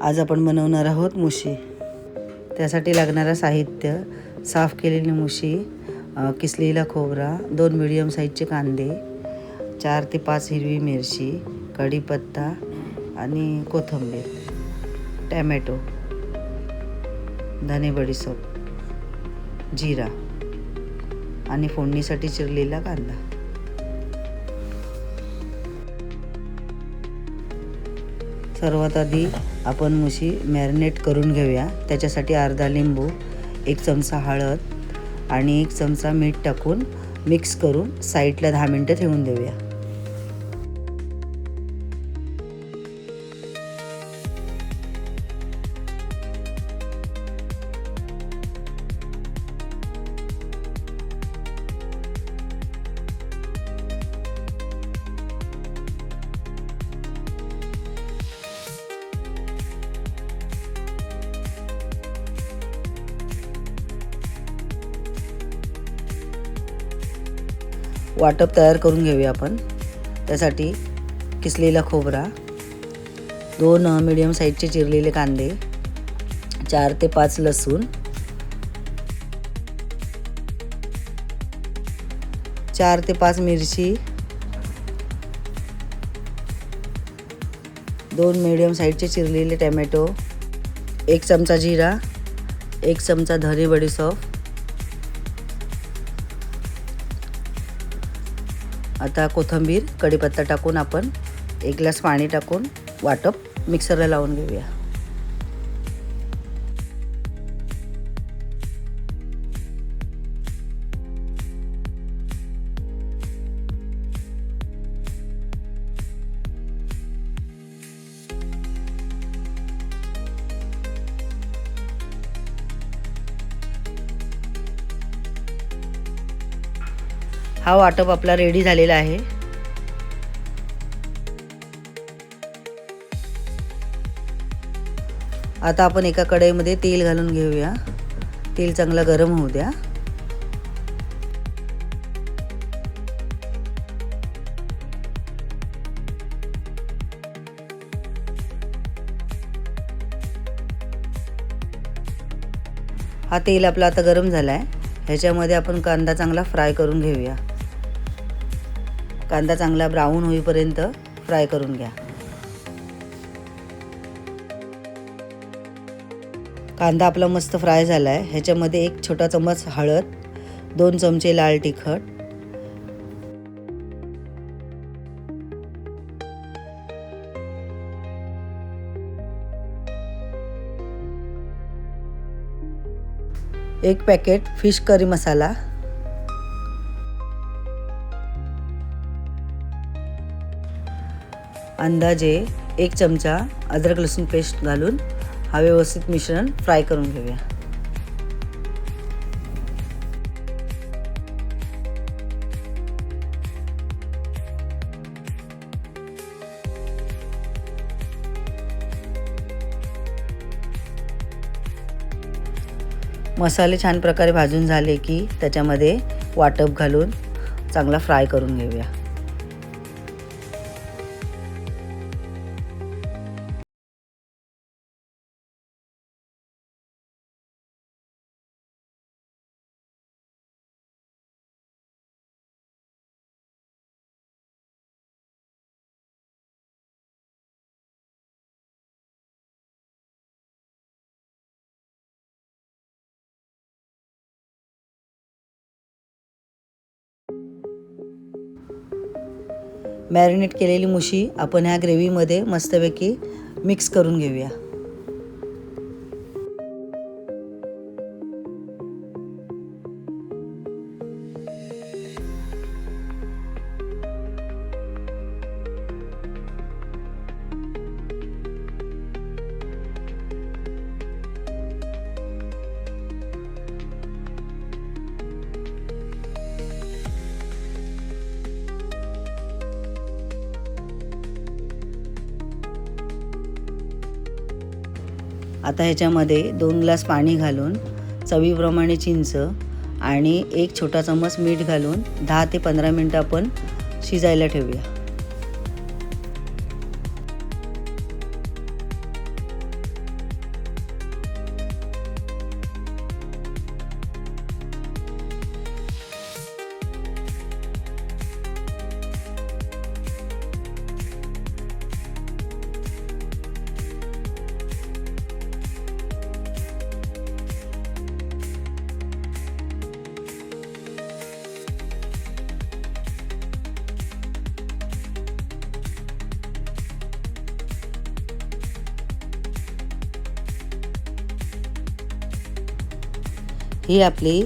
आज आपण बनवणार आहोत मुशी। त्यासाठी लागणारं साहित्य: साफ केलेली मुशी, किसलेला खोबरा, 2 मीडियम साईजचे कांदे, 4 ते 5 हिरवी मिरची, कढीपत्ता आणि कोथिंबीर, टोमॅटो, धने बडीशेप, जिरा आणि फोडणीसाठी चिरलेला कांदा। सर्वात आधी आपण मुशी मॅरिनेट करून घेऊया। त्याच्यासाठी अर्धा लिंबू, 1 चमचा हळद आणि 1 चमचा मीठ टाकून मिक्स करून साईडला 10 मिनिटं ठेवून देऊया। वाटप तयार करून घेऊया आपण। त्यासाठी किसलेला खोबरा, 2 मीडियम साईजचे चिरलेले कांदे, 4 ते 5 लसूण, 4 ते 5 मिरची, 2 मीडियम साईजचे चिरलेले टोमॅटो, 1 चमचा जिरा, 1 चमचा धने बडीशेप। आता कोथिंबीर, कढीपत्ता टाकून आपण 1 ग्लास पाणी टाकून वाटप मिक्सरला लावून घेऊया। हा वाटप आपला रेडी झालेला आहे। आता आपण एका कढईमध्ये तेल घालून घेऊया। तेल चांगलं गरम होऊ द्या। हा तेल आपला आता गरम झालाय। ह्याच्यामध्ये आपण कांदा चांगला फ्राय करून घेऊया। कांदा चांगला ब्राऊन होईपर्यंत फ्राय करून घ्या। कांदा आपला मस्त फ्राय झालाय। ह्याच्यामध्ये 1 छोटा चमच हळद, 2 चमचे लाल तिखट, 1 पॅकेट फिश करी मसाला, अंदाजे 1 चमचा अद्रक लसूण पेस्ट घालून हा व्यवस्थित मिश्रण फ्राय करून घेऊया। मसाले छान प्रकारे भाजून झाले की त्याच्यामध्ये वाटप घालून चांगला फ्राय करून घेऊया। मॅरिनेट केलेली मुशी आपण ह्या ग्रेव्हीमध्ये मस्तपैकी मिक्स करून घेऊया। आता ह्याच्यामध्ये 2 ग्लास पाणी घालून चवीप्रमाणे चिंच आणि 1 छोटा चमच मीठ घालून 10 ते 15 मिनिटं आपण शिजायला ठेवूया। ही आपली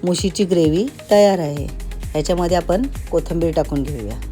मुशीची ग्रेव्ही तयार आहे. ह्याच्यामध्ये आपण कोथिंबीर टाकून घेऊया.